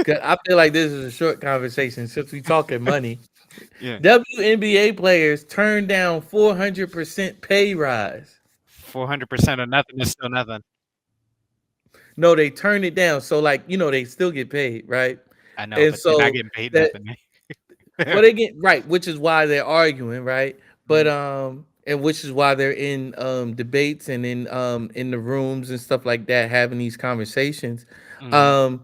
'Cause I feel like this is a short conversation since we talking money. Yeah, WNBA players turn down 400% pay rise. 400% of nothing is still nothing. No, they turn it down. So like, they still get paid, right? I know, And but they're not so getting paid that nothing. well they get right, which is why they're arguing, right? But Mhm, and which is why they're in debates and in the rooms and stuff like that having these conversations. mhm. Um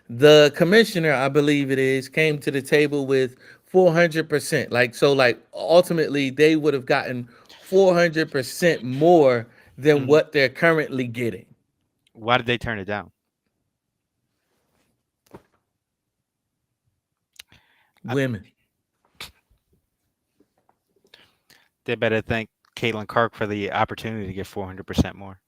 the commissioner, I believe it is, came to the table with 400%. Like so like ultimately they would have gotten 400% more than Mhm. what they're currently getting. Why did they turn it down? I, Women. they better thank Caitlin Clark for the opportunity to get 400% more.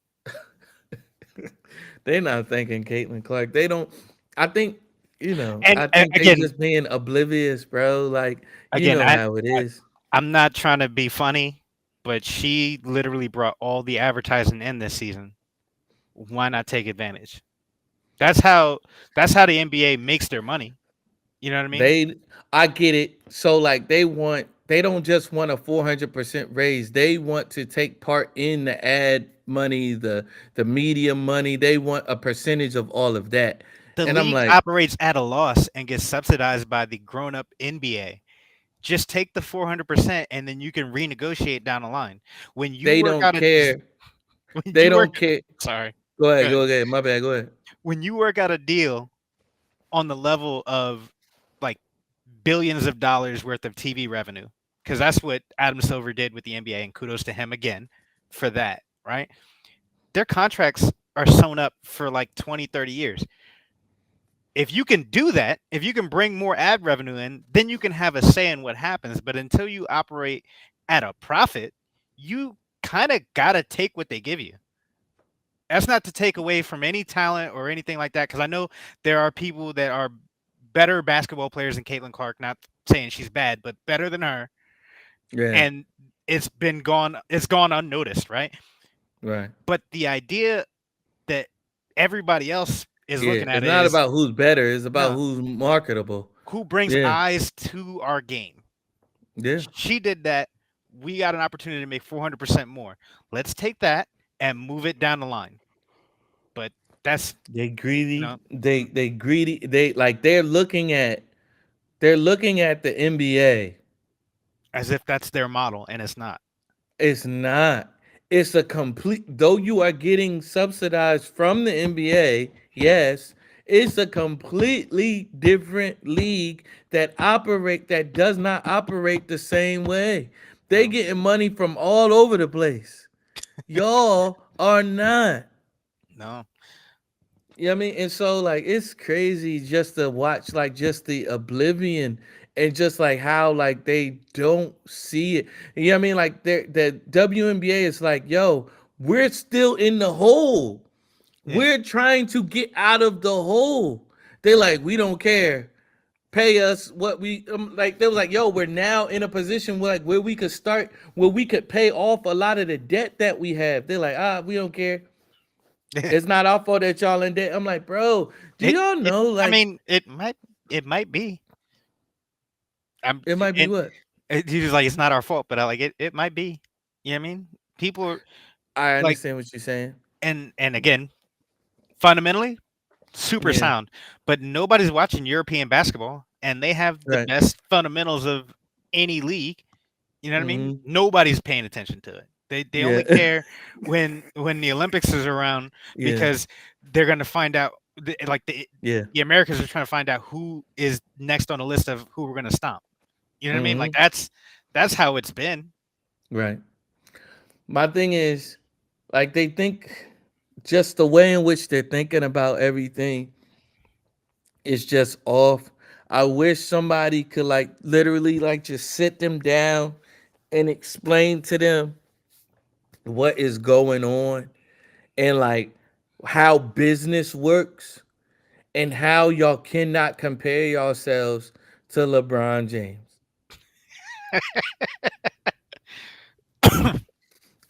They're not thinking Caitlin Clark. They don't. I think And I think they again, just being oblivious, bro. Like you again, know how it I is. I'm not trying to be funny, but she literally brought all the advertising in this season. Why not take advantage? That's how that's how the NBA makes their money. You know what I mean? They, I get it. So like they don't just want a 400% raise. They want to take part in the ad money, the media money. They want a percentage of all of that. The And I'm league like, operates at a loss and gets subsidized by the grown-up NBA. Just take the 400% and then you can renegotiate down the line. When you they work don't out a care. when They you work don't care. sorry. Go Go ahead, ahead. go ahead. My bad. Go ahead. When you work out a deal on the level of like billions of dollars worth of TV revenue, because that's what Adam Silver did with the NBA, and kudos to him again for that, right? Their contracts are sewn up for like 20, 30 years. If you can do that, if you can bring more ad revenue in, then you can have a say in what happens. But until you operate at a profit, you kind of got to take what they give you. That's not to take away from any talent or anything like that, because I know there are people that are better basketball players than Caitlin Clark. Not saying she's bad, but better than her, Yeah. and it's gone unnoticed, right? Right. But the idea that everybody else is Yeah. looking at It's it not is about who's better. It's about no, who's marketable. who brings Yeah. eyes to our game. Yeah. She did that. We got an opportunity to make 400% more. Let's take that and move it down the line. But that's They you greedy. know They greedy. They like they're looking at the NBA. as if that's their model, and it's not. It's not. It's a complete though you are getting subsidized from the NBA, yes, it's a completely different league that does not operate the same way. They No, getting money from all over the place. Y'all are not. no. You know what I mean? And so like it's crazy just to watch like just the oblivion and just like how like they don't see it. You know what I mean? Like the WNBA is like, yo, we're still in the hole. Yeah. We're trying to get out of the hole. They like, we don't care. Pay us what we like. They was like, yo, we're now in a position where we could start, where we could pay off a lot of the debt that we have. They're like, we don't care. It's not our fault that y'all in debt. I'm like, bro, do it, y'all it. know I like mean, it might be. I'm. it might be And what? he was like, it's not our fault, but I like it. It might be. You know what I mean? People are I like, understand what you're saying. and again, fundamentally, super Yeah, sound, but nobody's watching European basketball, and they have the right. best fundamentals of any league. You know what I mean? Hmm. Nobody's paying attention to it. They only Yeah, care when the Olympics is around yeah, because they're going to find out like yeah. the Americans are trying to find out who is next on the list of who we're going to stomp. You know what I mean? Like Hmm. that's how it's been. Right. My thing is, like, they think just the way in which they're thinking about everything is just off. I wish somebody could like literally like just sit them down and explain to them what is going on and like how business works and how y'all cannot compare yourselves to LeBron James.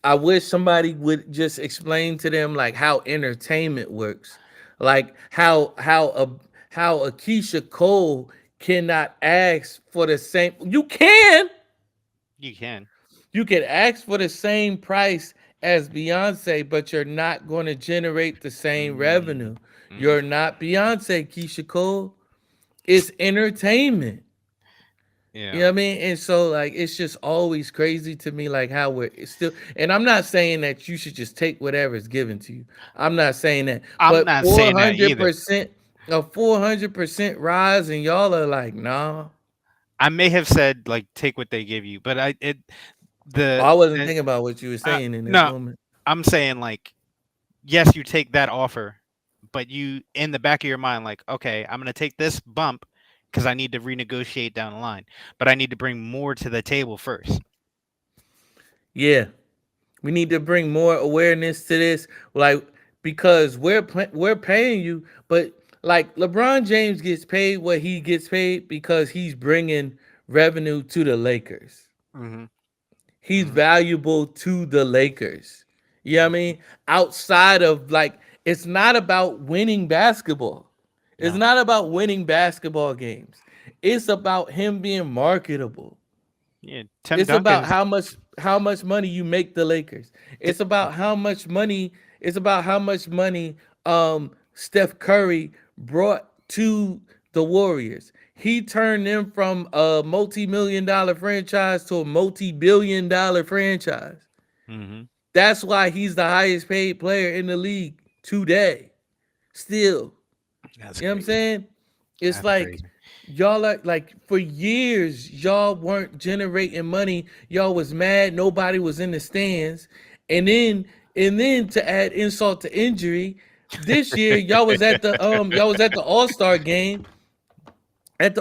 I wish somebody would just explain to them like how entertainment works, like how a Keisha Cole cannot ask for the same. You can. You can. You can ask for the same price as Beyonce, but you're not going to generate the same Mm, revenue. mm, You're not Beyonce, Keisha Cole. It's entertainment. You know yeah. what I mean? And so like it's just always crazy to me like how we're it's still and I'm not saying that you should just take whatever is given to you. I'm not saying that. I'm But not saying that either. 400% a 400% rise and y'all are like, nah. I may have said like take what they give you, but Oh, the I wasn't the thinking about what you were saying in that no, moment. I'm saying like yes, you take that offer, but you in the back of your mind like okay, I'm gonna take this bump because I need to renegotiate down the line, but I need to bring more to the table first. Yeah. We need to bring more awareness to this, like because we're paying you, but like LeBron James gets paid what he gets paid because he's bringing revenue to the Lakers. Hmm. He's Hmm. valuable to the Lakers. You know what I mean? Outside of like, it's not about winning basketball. It's No. not about winning basketball games. It's about him being marketable. Yeah, Tim It's about Duncan's. how much money you make the Lakers. T- It's about how much money. It's about how much money Steph Curry brought to the Warriors. He turned them from a multi-million-dollar franchise to a multi-billion-dollar franchise. hmm. That's why he's the highest paid player in the league today. Still. That's You know what I'm crazy. saying? It's That's like crazy. y'all are like for years y'all weren't generating money. Y'all was mad nobody was in the stands. And then to add insult to injury, this year y'all was at the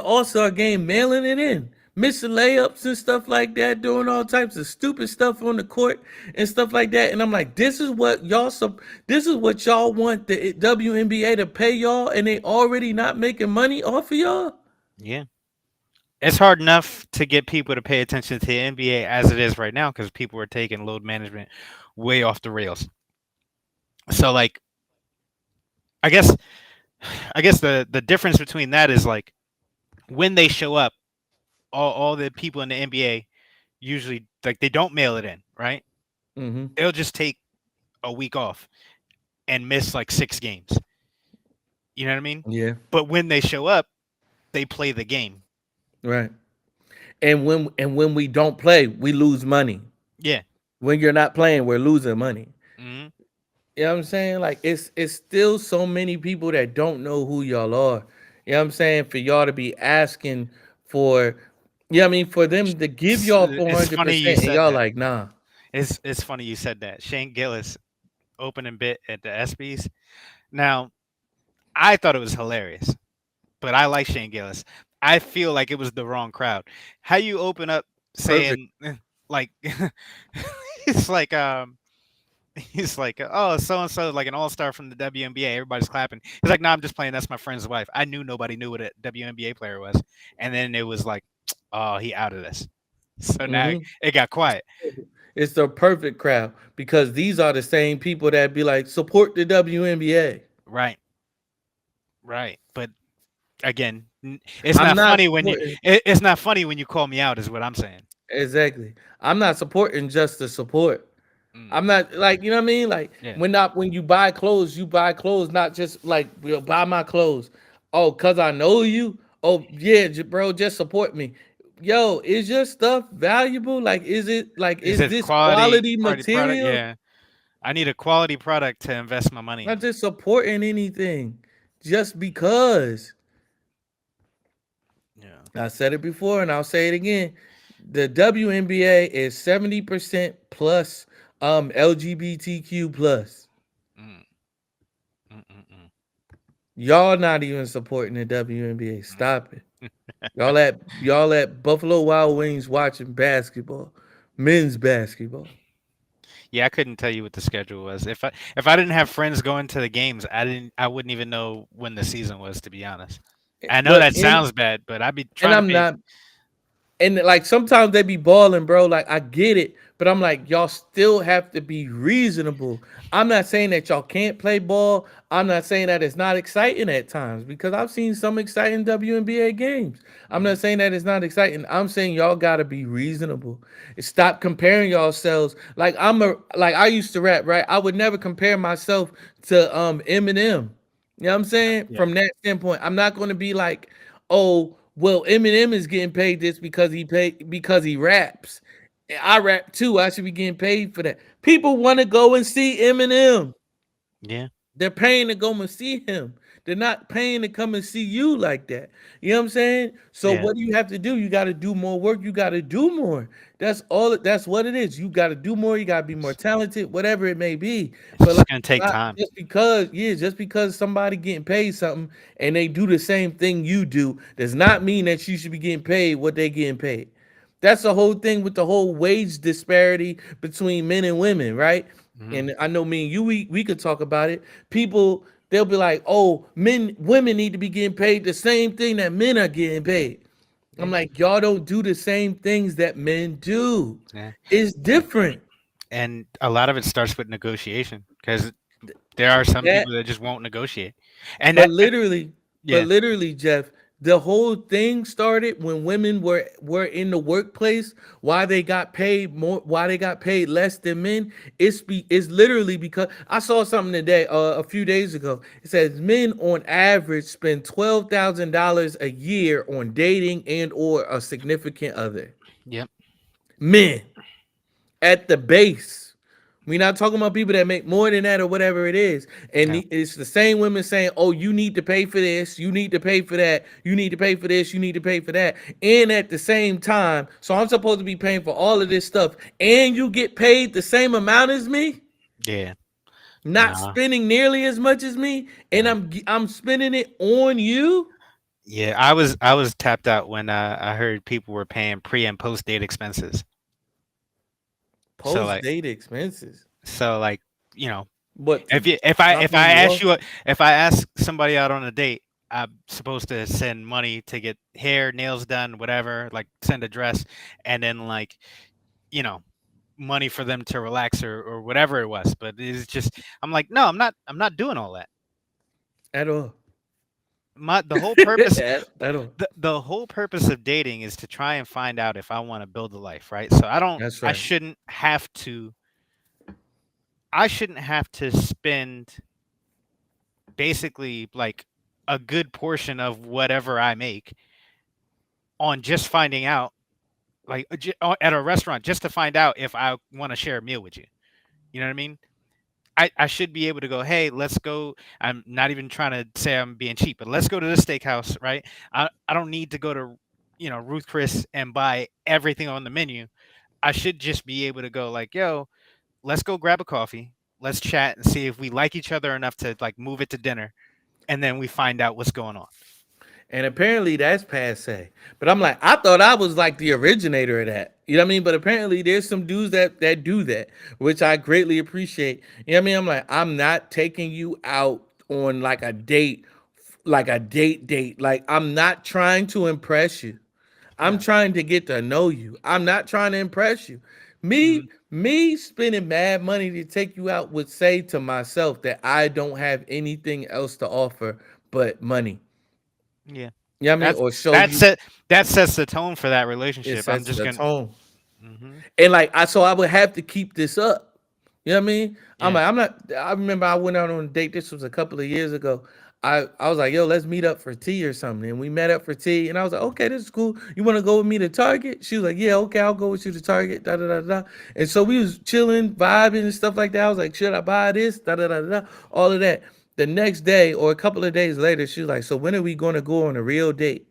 All-Star game mailing it in. Missing layups and stuff like that, doing all types of stupid stuff on the court and stuff like that. And I'm like, this is what y'all want the WNBA to pay y'all, and they already not making money off of y'all. Yeah. It's hard enough to get people to pay attention to the NBA as it is right now because people are taking load management way off the rails. So like I guess the difference between that is like when they show up, all the people in the NBA usually like they don't mail it in, right? Mm-hmm. They'll just take a week off and miss like 6 games. You know what I mean? Yeah, But when they show up, they play the game. right. And when we don't play, we lose money. Yeah. When you're not playing, we're losing money. Hmm. You know what I'm saying? Like it's still so many people that don't know who y'all are. You know what I'm saying? For y'all to be asking for, yeah, I mean, for them to give y'all four It's hundred funny you percent, and said y'all that. like, nah. It's funny you said that. Shane Gillis opening bit at the ESPYS. Now, I thought it was hilarious, but I like Shane Gillis. I feel like it was the wrong crowd. How you open up Perfect. saying like it's like he's like oh so and so like an all-star from the WNBA, everybody's clapping. He's like no, I'm just playing, that's my friend's wife. I knew nobody knew what a WNBA player was. And then it was like oh, he out of this. So now Mm-hmm. it got quiet. It's the perfect crowd because these are the same people that be like, support the WNBA. Right. Right. But again, it's I'm not not funny when you supporting it's not funny when you call me out is what I'm saying. exactly. I'm not supporting just the support. I'm Mm, not like you know what I mean. Like yeah. when you buy clothes, not just like buy my clothes. Oh, cause I know you. Oh yeah, bro, just support me. Yo, is your stuff valuable? Like, Is is it this quality quality party product? material? Yeah. I need a quality product to invest my money Not in. just supporting anything, just because. Yeah. I said it before and I'll say it again. The WNBA is 70% plus LGBTQ plus. Mm, mm, mm, mm, Y'all not even supporting the WNBA. mm. Stop it. Y'all at Buffalo Wild Wings watching basketball, men's basketball. Yeah, I couldn't tell you what the schedule was. If I didn't have friends going to the games, I wouldn't even know when the season was, to be honest. I know But that sounds bad, but I'd be and trying to I'm pay. not, and like sometimes they be balling, bro. Like I get it, But I'm like, y'all still have to be reasonable. I'm not saying that y'all can't play ball. I'm not saying that it's not exciting at times because I've seen some exciting WNBA games. I'm Mm-hmm. not saying that it's not exciting. I'm saying y'all gotta be reasonable. Stop comparing yourselves. Like I used to rap, right? I would never compare myself to Eminem. You know what I'm saying? Yeah. From that standpoint, I'm not gonna be like, oh, well, Eminem is getting paid this because he raps. I rap too. I should be getting paid for that. People want to go and see Eminem. Yeah. They're paying to go and see him. They're not paying to come and see you like that. You know what I'm saying? So Yeah. what do you have to do? You got to do more work. You got to do more. That's all. That's what it is. You got to do more. You got to be more talented, whatever it may be. It's But like, just gonna take time. just because somebody getting paid something and they do the same thing you do does not mean that you should be getting paid what they getting paid. That's the whole thing with the whole wage disparity between men and women, right? Hmm. And I know me and you, we could talk about it. People, they'll be like, oh, women need to be getting paid the same thing that men are getting paid. I'm Yeah. like, y'all don't do the same things that men do. Yeah. It's different. And a lot of it starts with negotiation because there are some That people that just won't negotiate. And But that, literally, but yeah, literally, Jeff, the whole thing started when women were in the workplace. Why they got paid more? Why they got paid less than men? It's literally because I saw something today, a few days ago. It says men on average spend $12,000 a year on dating and or a significant other. yep, Men at the base. We're not talking about people that make more than that or whatever it is. And yeah, it's the same women saying, oh, you need to pay for this, you need to pay for that, you need to pay for this, you need to pay for that. And at the same time, so I'm supposed to be paying for all of this stuff, and you get paid the same amount as me, yeah, not nah, spending nearly as much as me, and nah. I'm spending it on you. Yeah, I was tapped out when I heard people were paying pre and post date expenses. So Post like, date expenses. so like, you know, But to if dropping I you ask off. you if I ask somebody out on a date, I'm supposed to send money to get hair, nails done, whatever, like send a dress, and then like, you know, money for them to relax or whatever it was. But it's just I'm like, no, I'm not doing all that. At all. My the whole purpose At all. the whole purpose of dating is to try and find out if I want to build a life, right? So That's I right. shouldn't have to spend basically like a good portion of whatever I make on just finding out like at a restaurant just to find out if I want to share a meal with you. You know what I mean? I should be able to go, hey, let's go. I'm not even trying to say I'm being cheap, but let's go to this steakhouse, right? I don't need to go to, Ruth Chris and buy everything on the menu. I should just be able to go like, yo, let's go grab a coffee. Let's chat and see if we like each other enough to like move it to dinner, and then we find out what's going on. And apparently that's passe. But I'm like, I thought I was like the originator of that. You know what I mean? But apparently there's some dudes that do that, which I greatly appreciate. You know what I mean? I'm like, I'm not taking you out on like a date. Like I'm not trying to impress you. I'm Yeah. trying to get to know you. I'm not trying to impress you. Hmm. Me spending mad money to take you out would say to myself that I don't have anything else to offer but money. Yeah. You know what I mean? That's Or show that you set that sets the tone for that it relationship. I'm sets just the gonna. tone. Hmm. And like I would have to keep this up. You know what I mean? Yeah. I'm not I remember I went out on a date, this was a couple of years ago. I was like, yo, let's meet up for tea or something. And we met up for tea. And I was like, okay, this is cool. You want to go with me to Target? She was like, yeah, okay, I'll go with you to Target. Da da da da. And so we was chilling, vibing and stuff like that. I was like, should I buy this? Da da da da. All of that. The next day or a couple of days later, she was like, so when are we gonna go on a real date?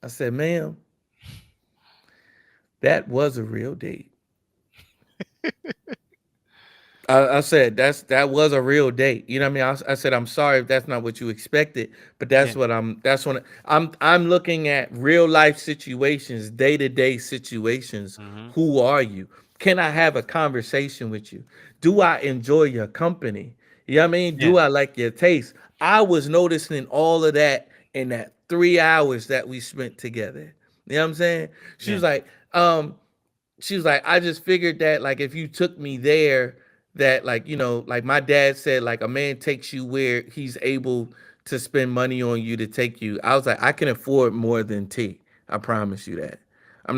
I said, ma'am, that was a real date. I said that was a real date. You know what I mean? I said I'm sorry if that's not what you expected, but Yeah. that's what I'm looking at real life situations, day to day situations. Hmm. Who are you? Can I have a conversation with you? Do I enjoy your company? You know what I mean? Yeah. Do I like your taste? I was noticing all of that in that 3 hours that we spent together. You know what I'm saying? She Yeah. was like, she was like, I just figured that like if you took me there, that like like my dad said, like a man takes you where he's able to spend money on you to take you. I was like, I can afford more than T. I promise you that. I'm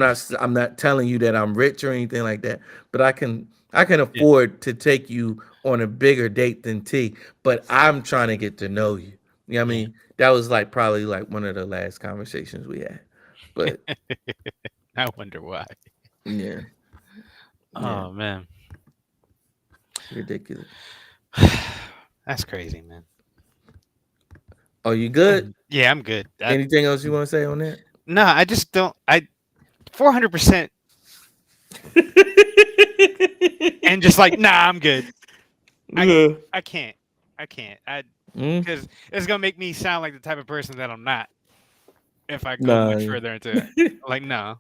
not telling you that I'm rich or anything like that, but I can Yeah. afford to take you on a bigger date than T. But I'm trying to get to know you. You know what I Yeah. mean? That was like probably like one of the last conversations we had. But I wonder why. yeah, yeah, Oh man. ridiculous. That's crazy, man. Oh, you good? Yeah, I'm good. Anything else you want to say on that? No, I just don't. I 400% and just like, nah, I'm good. I Yeah. I can't. I can't. I Mm? because it's gonna make me sound like the type of person that I'm not if I go Nah. much further into it. Like, no.